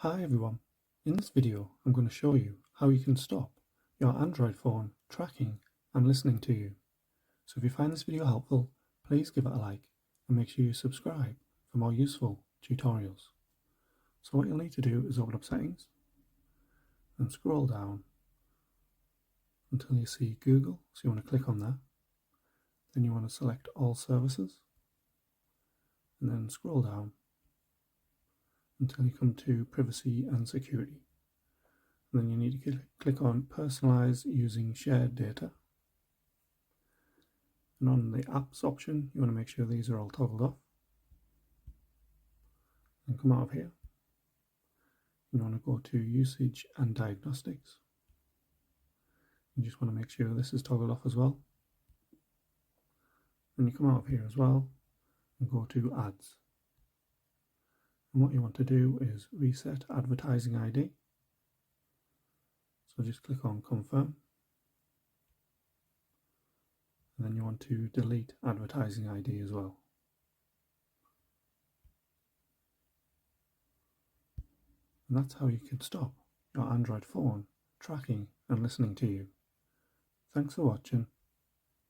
Hi everyone, in this video I'm going to show you how you can stop your Android phone tracking and listening to you. So if you find this video helpful, please give it a like and make sure you subscribe for more useful tutorials. So what you'll need to do is open up settings and scroll down until you see Google, so you want to click on that. Then you want to select all services and then scroll down until you come to privacy and security. And then you need to click on personalize using shared data. And on the apps option, you want to make sure these are all toggled off. And come out of here. You want to go to usage and diagnostics. You just want to make sure this is toggled off as well. Then you come out of here as well and go to ads. And what you want to do is reset advertising ID. So just click on confirm. And then you want to delete advertising ID as well. And that's how you can stop your Android phone tracking and listening to you. Thanks for watching.